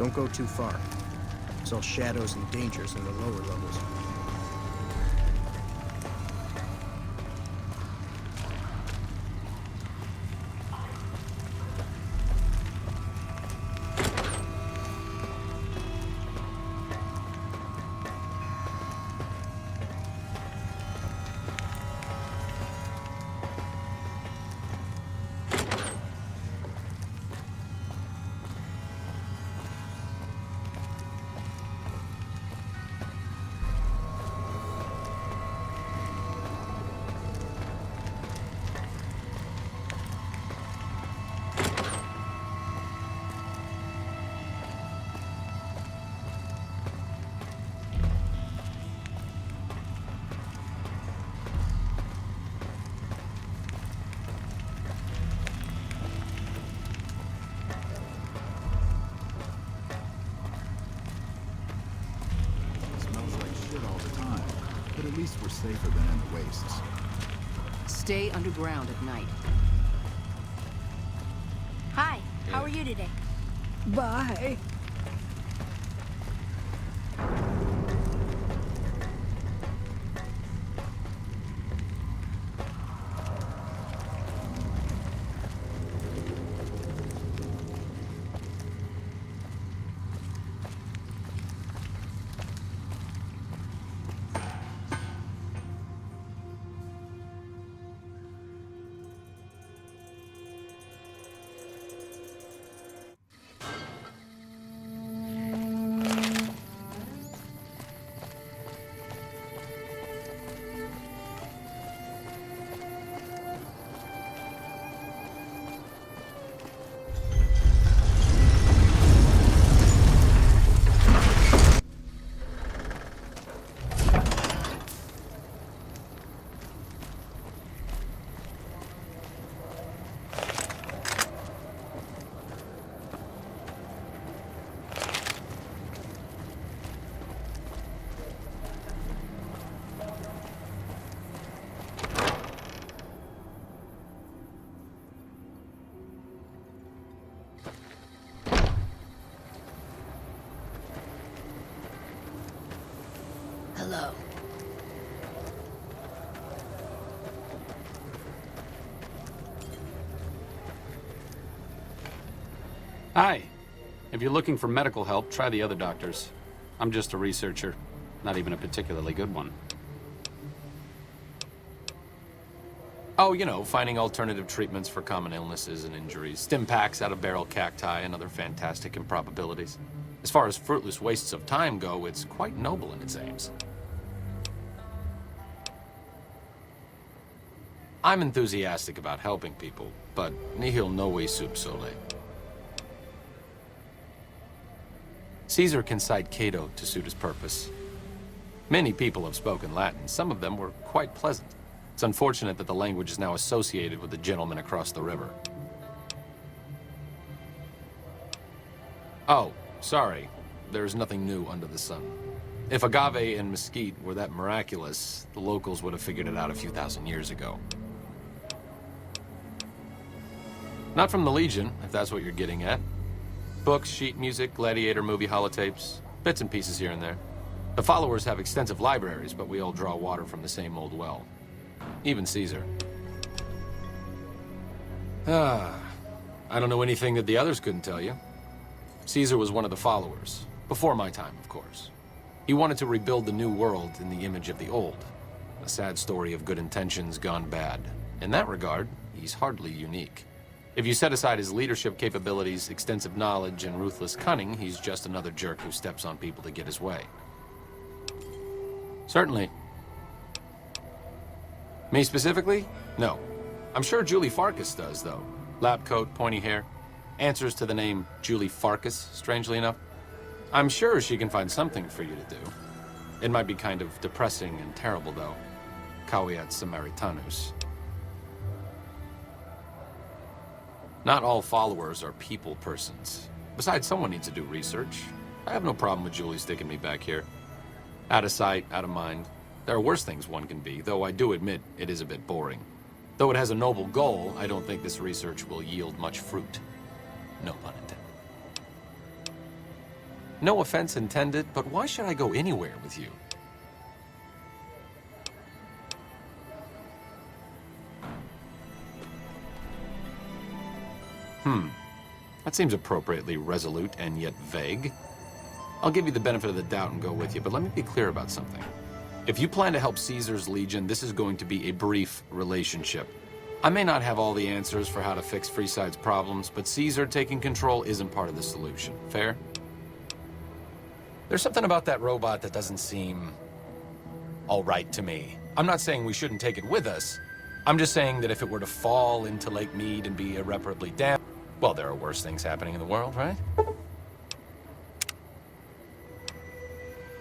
Don't go too far. It's all shadows and dangers in the lower levels. At least we're safer than in the wastes. Stay underground at night. Hi, how are you today? Bye. Hello. Hi. If you're looking for medical help, try the other doctors. I'm just a researcher, not even a particularly good one. Oh, you know, finding alternative treatments for common illnesses and injuries, stim packs out of barrel cacti, and other fantastic improbabilities. As far as fruitless wastes of time go, it's quite noble in its aims. I'm enthusiastic about helping people, but nihil novi sub sole. Caesar can cite Cato to suit his purpose. Many people have spoken Latin. Some of them were quite pleasant. It's unfortunate that the language is now associated with the gentleman across the river. Oh, sorry. There's nothing new under the sun. If agave and mesquite were that miraculous, the locals would have figured it out a few thousand years ago. Not from the Legion, if that's what you're getting at. Books, sheet music, gladiator movie holotapes, bits and pieces here and there. The followers have extensive libraries, but we all draw water from the same old well. Even Caesar. I don't know anything that the others couldn't tell you. Caesar was one of the followers. Before my time, of course. He wanted to rebuild the new world in the image of the old. A sad story of good intentions gone bad. In that regard, he's hardly unique. If you set aside his leadership capabilities, extensive knowledge, and ruthless cunning, he's just another jerk who steps on people to get his way. Certainly. Me specifically? No. I'm sure Julie Farkas does, though. Lab coat, pointy hair. Answers to the name Julie Farkas, strangely enough. I'm sure she can find something for you to do. It might be kind of depressing and terrible, though. Caveat Samaritanus. Not all followers are people persons. Besides, someone needs to do research. I have no problem with Julie sticking me back here. Out of sight, out of mind. There are worse things one can be, though I do admit it is a bit boring. Though it has a noble goal, I don't think this research will yield much fruit. No pun intended. No offense intended, but why should I go anywhere with you? That seems appropriately resolute and yet vague. I'll give you the benefit of the doubt and go with you, but let me be clear about something. If you plan to help Caesar's Legion, this is going to be a brief relationship. I may not have all the answers for how to fix Freeside's problems, but Caesar taking control isn't part of the solution. Fair? There's something about that robot that doesn't seem all right to me. I'm not saying we shouldn't take it with us. I'm just saying that if it were to fall into Lake Mead and be irreparably damaged, well, there are worse things happening in the world, right?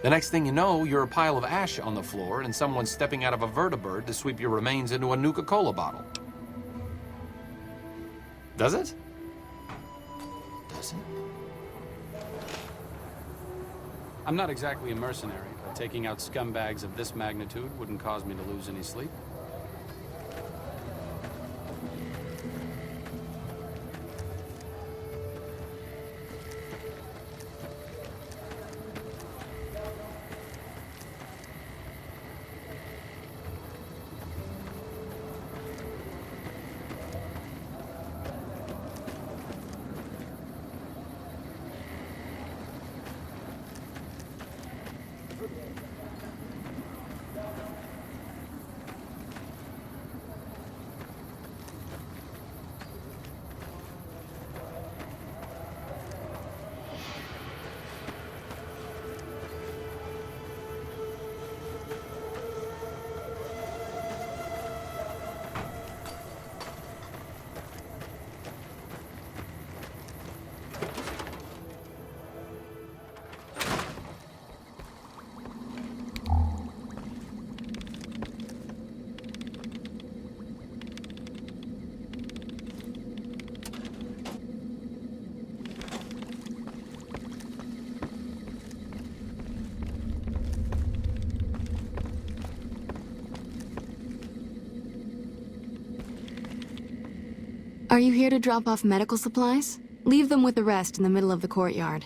The next thing you know, you're a pile of ash on the floor and someone's stepping out of a vertibird to sweep your remains into a Nuka-Cola bottle. Does it? Does it? I'm not exactly a mercenary, but taking out scumbags of this magnitude wouldn't cause me to lose any sleep. Are you here to drop off medical supplies? Leave them with the rest in the middle of the courtyard.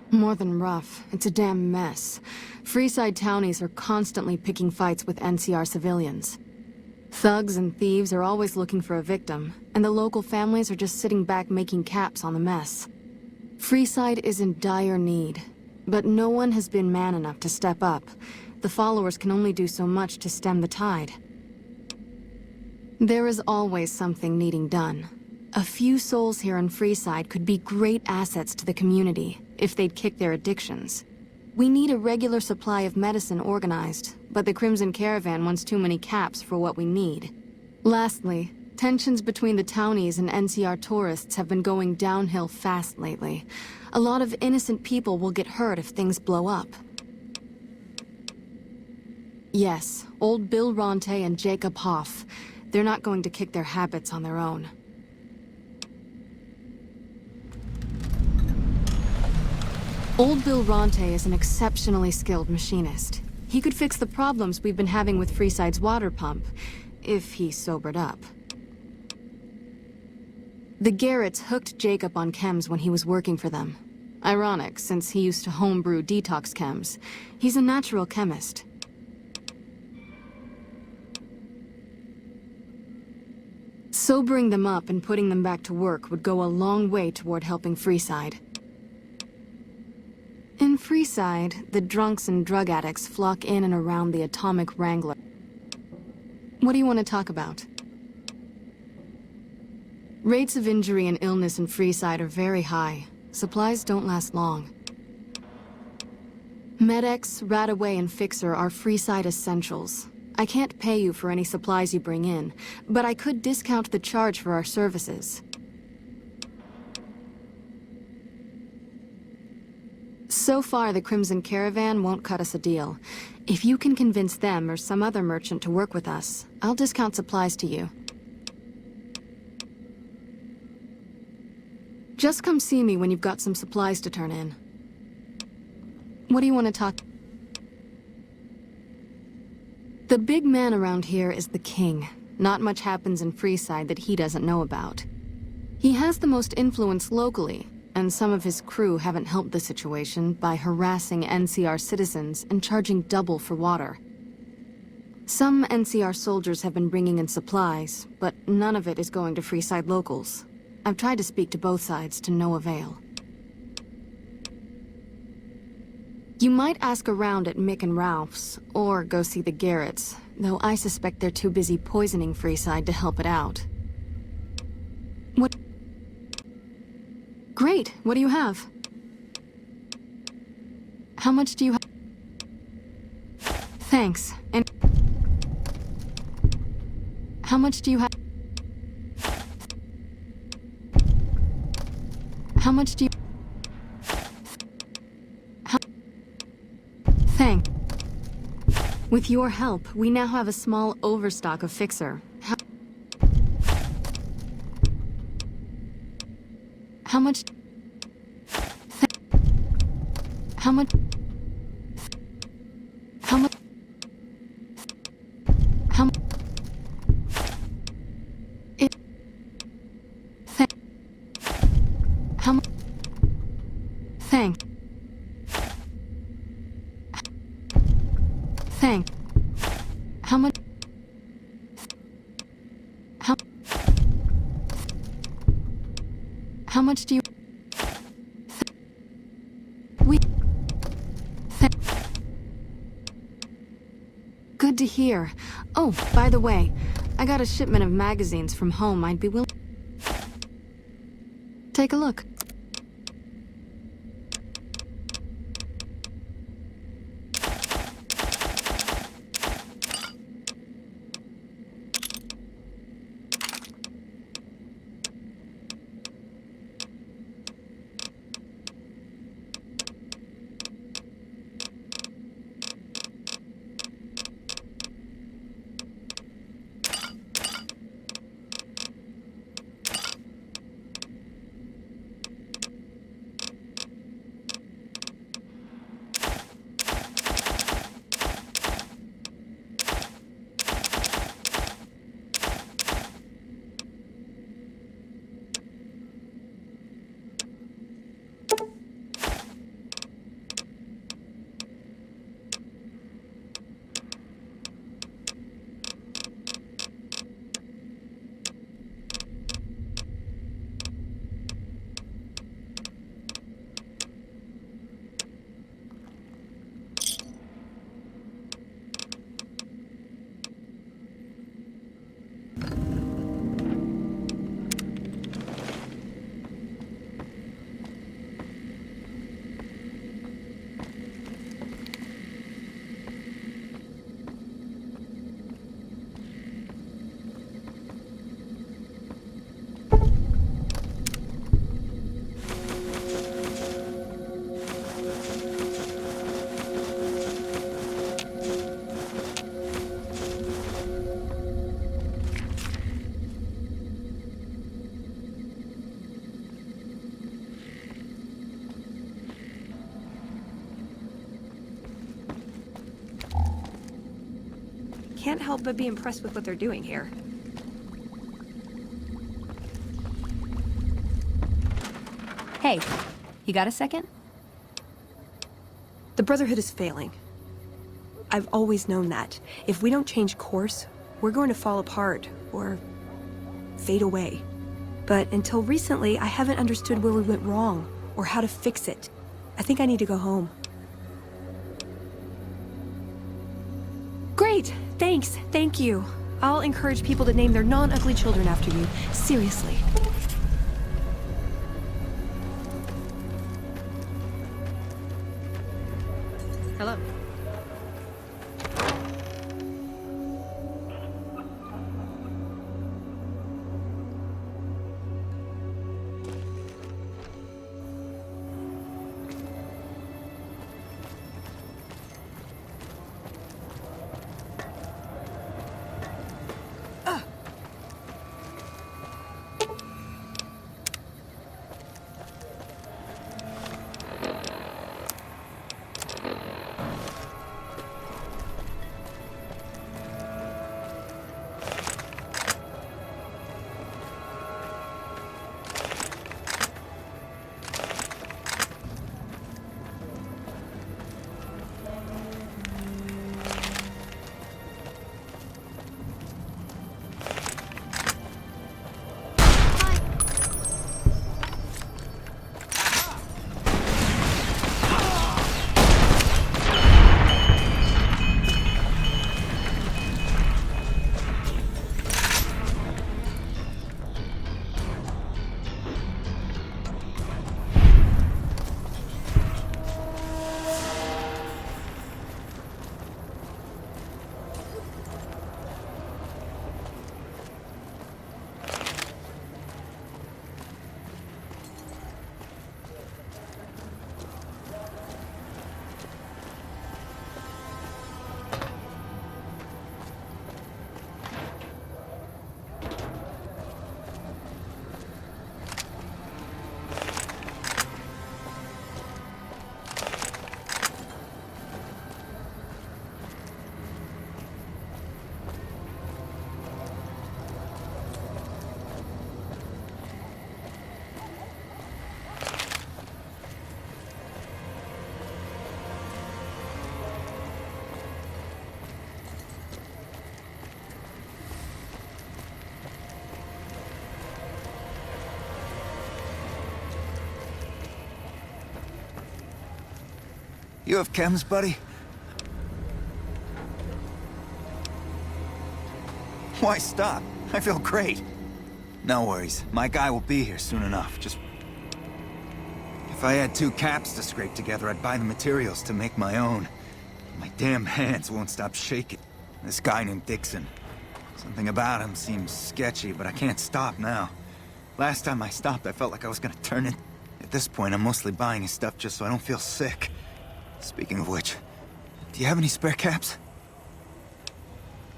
More than rough, it's a damn mess. Freeside townies are constantly picking fights with NCR civilians. Thugs and thieves are always looking for a victim, and the local families are just sitting back making caps on the mess. Freeside is in dire need, but no one has been man enough to step up. The followers can only do so much to stem the tide. There is always something needing done. A few souls here in Freeside could be great assets to the community if they'd kick their addictions. We need a regular supply of medicine organized, but the Crimson Caravan wants too many caps for what we need. Lastly, tensions between the townies and NCR tourists have been going downhill fast lately. A lot of innocent people will get hurt if things blow up. Yes, old Bill Ronte and Jacob Hoff. They're not going to kick their habits on their own. Old Bill Ronte is an exceptionally skilled machinist. He could fix the problems we've been having with Freeside's water pump, if he sobered up. The Garretts hooked Jacob on chems when he was working for them. Ironic, since he used to homebrew detox chems. He's a natural chemist. Sobering them up and putting them back to work would go a long way toward helping Freeside. In Freeside, the drunks and drug addicts flock in and around the Atomic Wrangler. What do you want to talk about? Rates of injury and illness in Freeside are very high. Supplies don't last long. Med-X, Radaway, and Fixer are Freeside essentials. I can't pay you for any supplies you bring in, but I could discount the charge for our services. So far, the Crimson Caravan won't cut us a deal. If you can convince them or some other merchant to work with us, I'll discount supplies to you. Just come see me when you've got some supplies to turn in. What do you want to talk? The big man around here is the king. Not much happens in Freeside that he doesn't know about. He has the most influence locally, and some of his crew haven't helped the situation by harassing NCR citizens and charging double for water. Some NCR soldiers have been bringing in supplies, but none of it is going to Freeside locals. I've tried to speak to both sides to no avail. You might ask around at Mick and Ralph's, or go see the Garretts, though I suspect they're too busy poisoning Freeside to help it out. What? Great, what do you have? How much do you have? Thanks, and... How much do you have? How much do you... Thanks. With your help, we now have a small overstock of Fixer. How much... How much... How much... How much... How much... Thanks. Thanks. How much... How much do you... Good to hear. Oh, by the way, I got a shipment of magazines from home I'd be willing... Take a look. Can't help but be impressed with what they're doing here. Hey, you got a second? The Brotherhood is failing. I've always known that. If we don't change course, we're going to fall apart, or fade away. But until recently, I haven't understood where we went wrong, or how to fix it. I think I need to go home. Great! Thanks, thank you. I'll encourage people to name their non-ugly children after you. Seriously. Hello. You have chems, buddy? Why stop? I feel great. No worries. My guy will be here soon enough. Just... If I had 2 caps to scrape together, I'd buy the materials to make my own. My damn hands won't stop shaking. This guy named Dixon. Something about him seems sketchy, but I can't stop now. Last time I stopped, I felt like I was gonna turn it. At this point, I'm mostly buying his stuff just so I don't feel sick. Speaking of which, do you have any spare caps?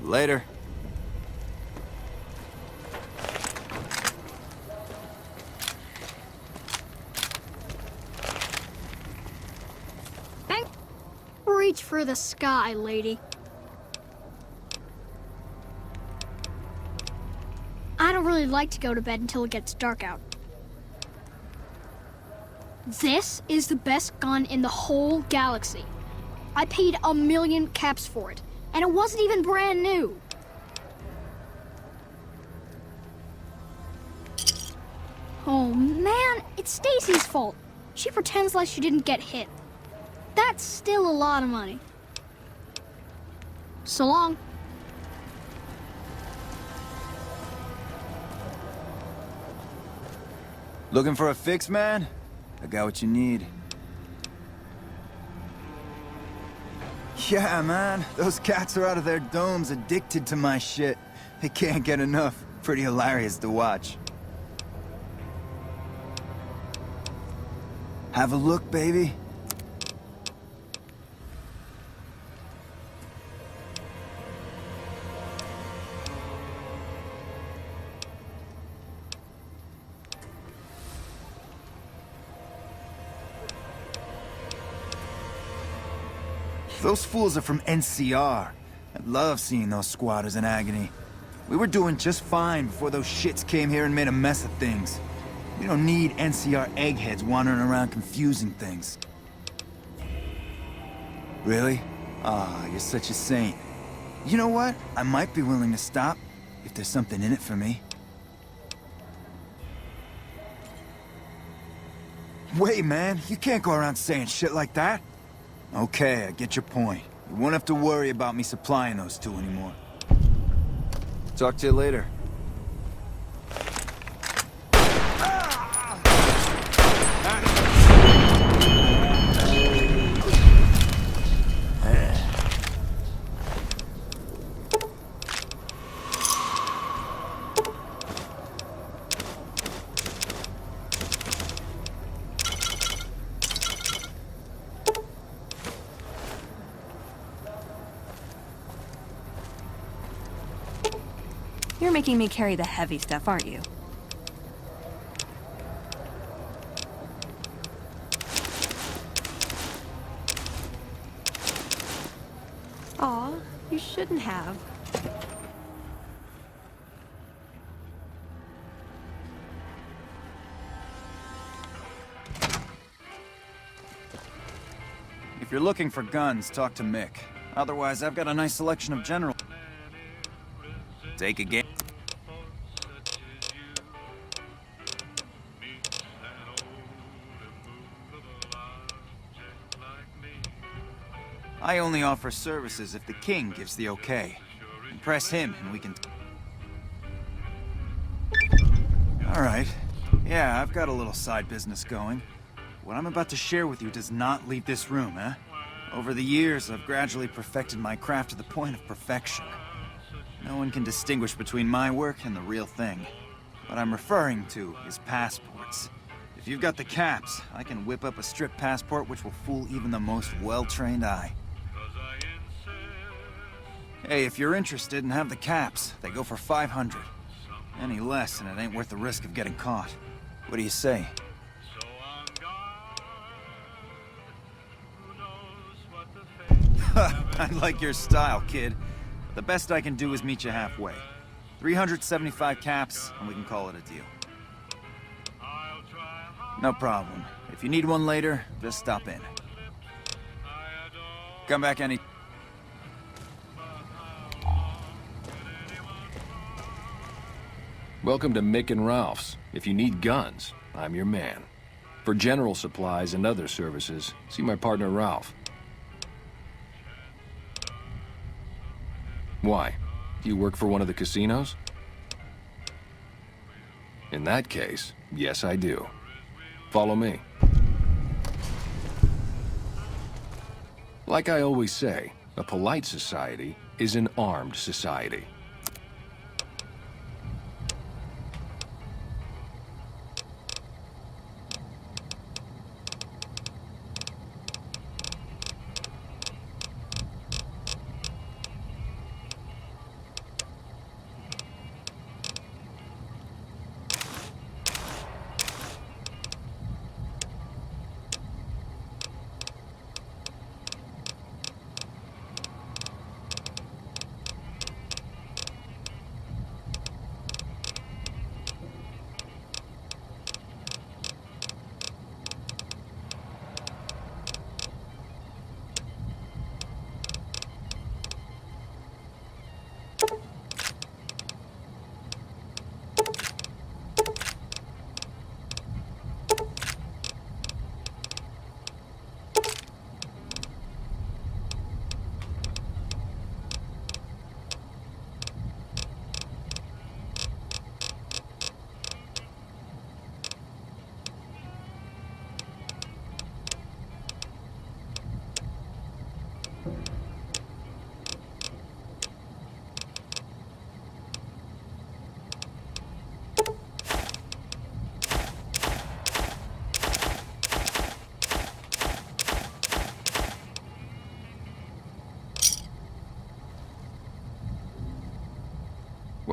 Later. Reach for the sky, lady. I don't really like to go to bed until it gets dark out. This is the best gun in the whole galaxy. I paid 1,000,000 caps for it, and it wasn't even brand new. Oh man, it's Stacy's fault. She pretends like she didn't get hit. That's still a lot of money. So long. Looking for a fix, man? I got what you need. Yeah, man. Those cats are out of their domes addicted to my shit. They can't get enough. Pretty hilarious to watch. Have a look, baby. Those fools are from NCR. I love seeing those squatters in agony. We were doing just fine before those shits came here and made a mess of things. We don't need NCR eggheads wandering around confusing things. Really? Ah, you're such a saint. You know what? I might be willing to stop, if there's something in it for me. Wait, man, you can't go around saying shit like that. Okay, I get your point. You won't have to worry about me supplying those 2 anymore. Talk to you later. You're making me carry the heavy stuff, aren't you? Aw, you shouldn't have. If you're looking for guns, talk to Mick. Otherwise, I've got a nice selection of general... Take a game. I only offer services if the king gives the okay. Impress him and we can... Alright. Yeah, I've got a little side business going. What I'm about to share with you does not leave this room, eh? Over the years, I've gradually perfected my craft to the point of perfection. No one can distinguish between my work and the real thing. What I'm referring to is passports. If you've got the caps, I can whip up a strip passport which will fool even the most well-trained eye. Hey, if you're interested and have the caps, they go for 500. Any less and it ain't worth the risk of getting caught. What do you say? I like your style, kid. The best I can do is meet you halfway. 375 caps, and we can call it a deal. No problem. If you need one later, just stop in. Come back any... Welcome to Mick and Ralph's. If you need guns, I'm your man. For general supplies and other services, see my partner Ralph. Why? Do you work for one of the casinos? In that case, yes, I do. Follow me. Like I always say, a polite society is an armed society.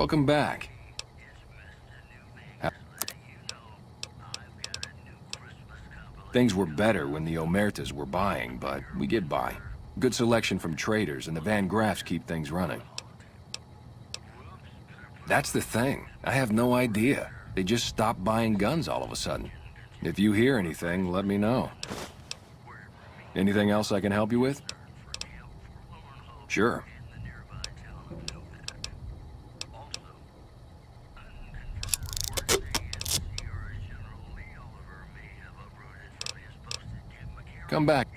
Welcome back. Things were better when the Omertas were buying, but we get by. Good selection from traders, and the Van Graffs keep things running. That's the thing. I have no idea. They just stopped buying guns all of a sudden. If you hear anything, let me know. Anything else I can help you with? Sure. Come back.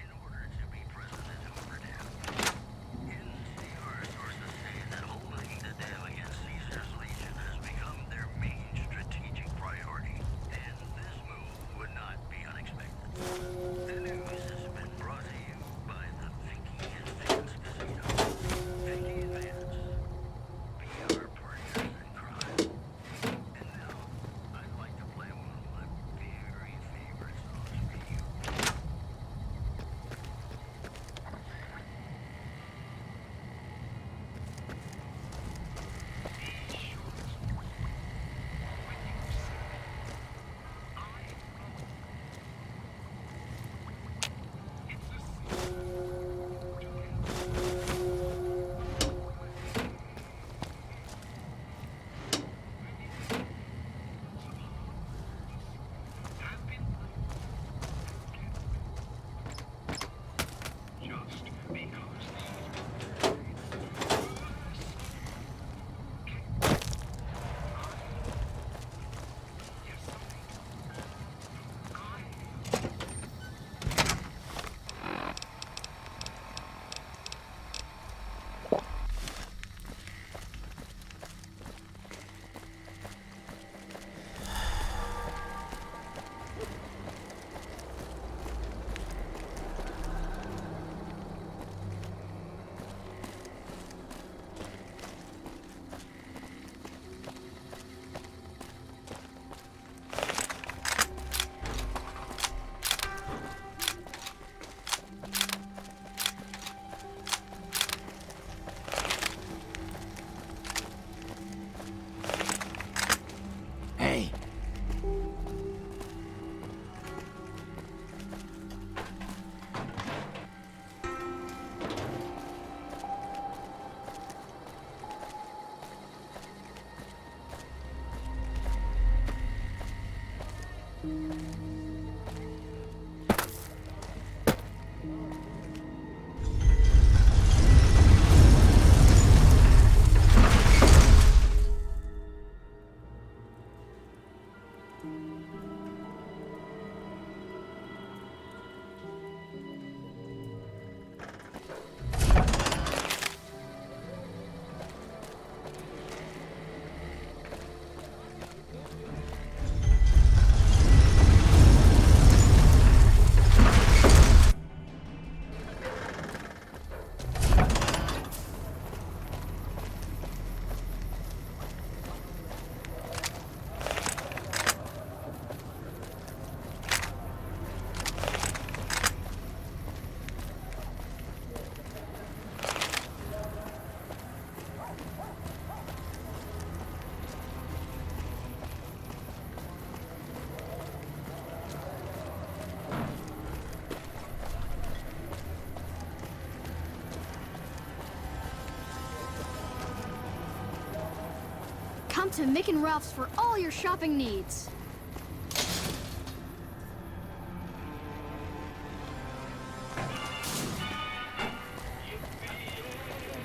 to Mick and Ralph's for all your shopping needs.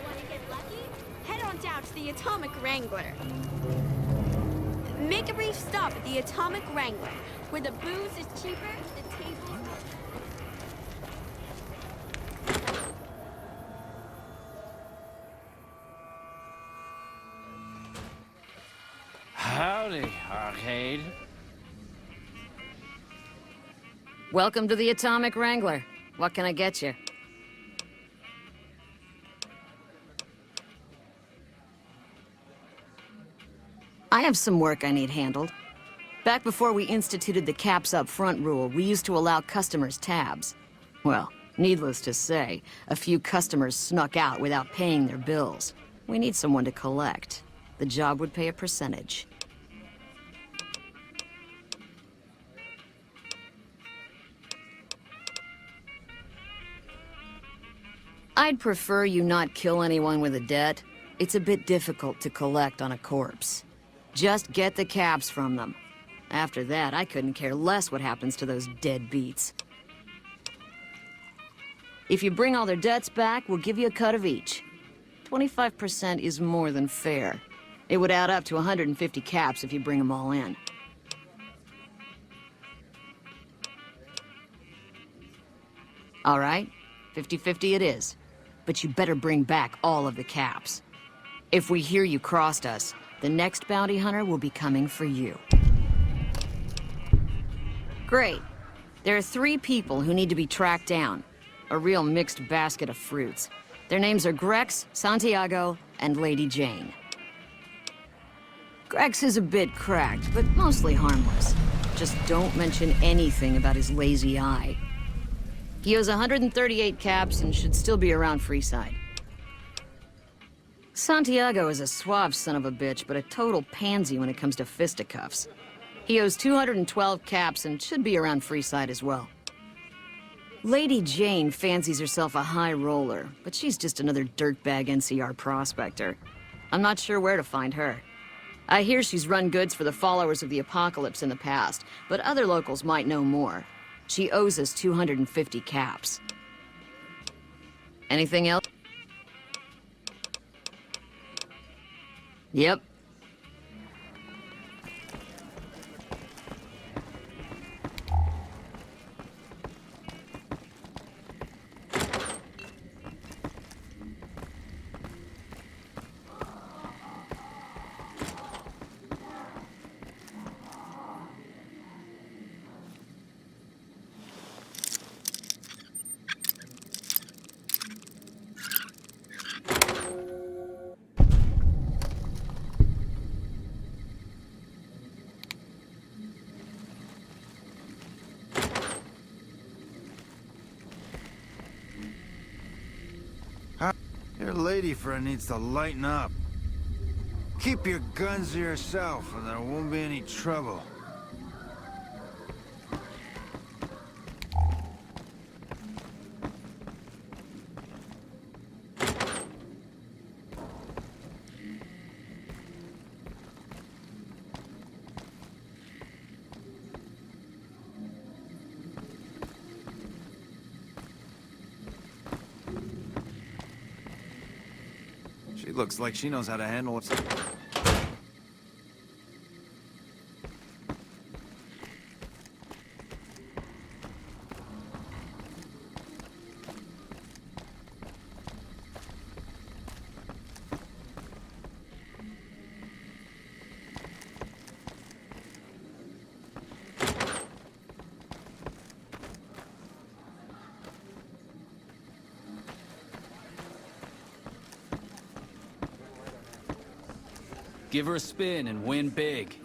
Want to get lucky? Head on down to the Atomic Wrangler. Make a brief stop at the Atomic Wrangler, where the booze is cheaper, the tables... Howdy, Arcade. Welcome to the Atomic Wrangler. What can I get you? I have some work I need handled. Back before we instituted the caps up front rule, we used to allow customers tabs. Well, needless to say, a few customers snuck out without paying their bills. We need someone to collect. The job would pay a percentage. I'd prefer you not kill anyone with a debt. It's a bit difficult to collect on a corpse. Just get the caps from them. After that, I couldn't care less what happens to those deadbeats. If you bring all their debts back, we'll give you a cut of each. 25% is more than fair. It would add up to 150 caps if you bring them all in. All right, 50-50 it is. But you better bring back all of the caps. If we hear you crossed us, the next bounty hunter will be coming for you. Great. There are 3 people who need to be tracked down. A real mixed basket of fruits. Their names are Grex, Santiago, and Lady Jane. Grex is a bit cracked, but mostly harmless. Just don't mention anything about his lazy eye. He owes 138 caps and should still be around Freeside. Santiago is a suave son of a bitch, but a total pansy when it comes to fisticuffs. He owes 212 caps and should be around Freeside as well. Lady Jane fancies herself a high roller, but she's just another dirtbag NCR prospector. I'm not sure where to find her. I hear she's run goods for the followers of the apocalypse in the past, but other locals might know more. She owes us 250 caps. Anything else? Yep. Your lady friend needs to lighten up. Keep your guns to yourself, and there won't be any trouble. She looks like she knows how to handle it. Give her a spin and win big.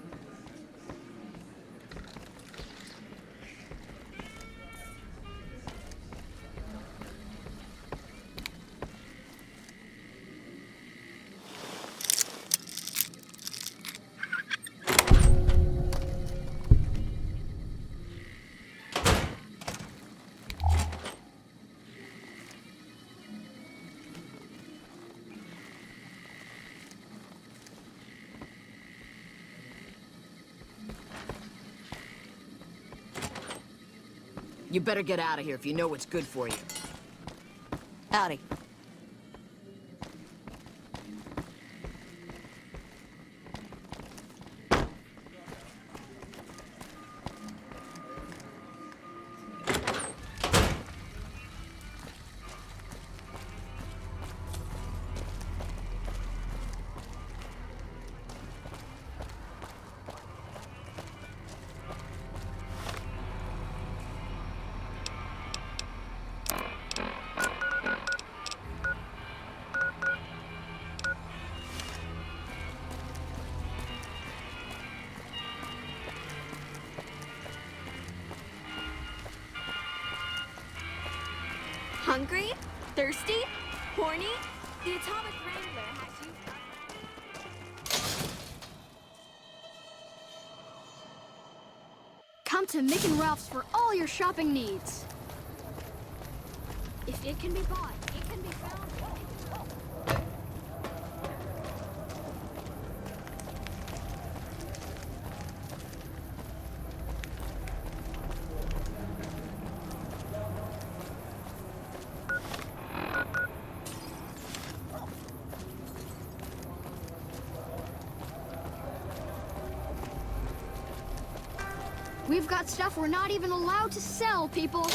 You better get out of here if you know what's good for you. Howdy. Hungry? Thirsty? Horny? The Atomic Wrangler has you... Come to Mick and Ralph's for all your shopping needs. If it can be bought, it can be found. We've got stuff we're not even allowed to sell, people.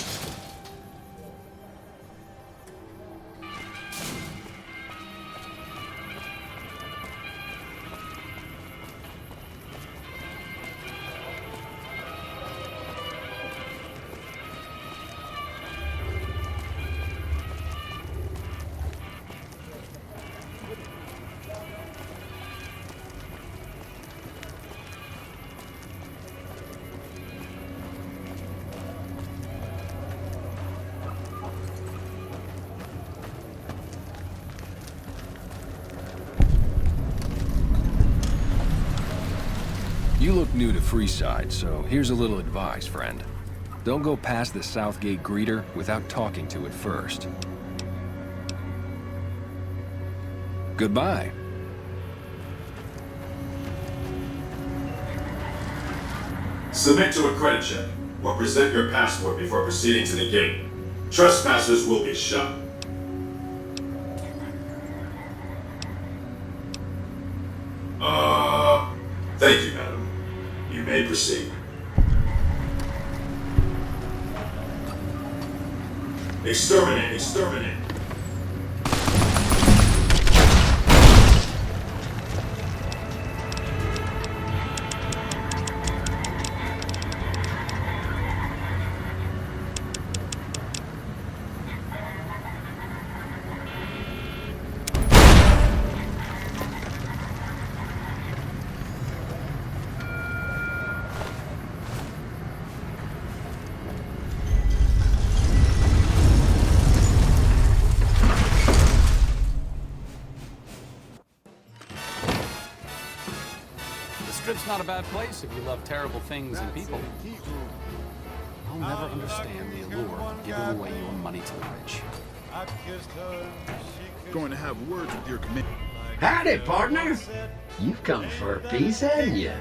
You look new to Freeside, so here's a little advice, friend. Don't go past the Southgate greeter without talking to it first. Goodbye. Submit to a credit check, or present your passport before proceeding to the gate. Trespassers will be shot. Thank you, madam. You may proceed. Exterminate, exterminate. Strip's not a bad place if you love terrible things and people. I'll never understand the allure of giving away your money to the rich. Going to have words with your committee. Howdy, partner. You've come for a piece, haven't you?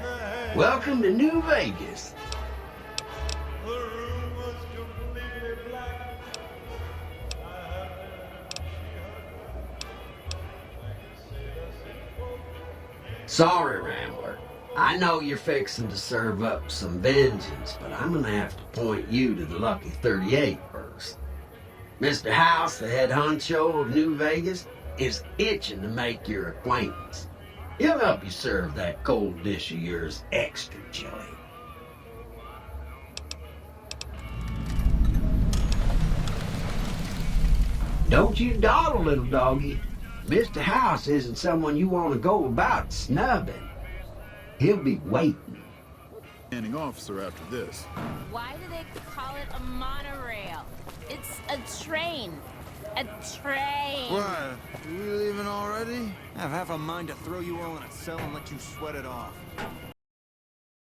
Welcome to New Vegas. Sorry, Rambler. I know you're fixing to serve up some vengeance, but I'm gonna have to point you to the Lucky 38 first. Mr. House, the head honcho of New Vegas, is itching to make your acquaintance. He'll help you serve that cold dish of yours extra chili. Don't you dawdle, little doggy. Mr. House isn't someone you want to go about snubbing. He'll be waiting. Standing officer after this. Why do they call it a monorail? It's a train. A train. What? We leaving already? I have half a mind to throw you all in a cell and let you sweat it off.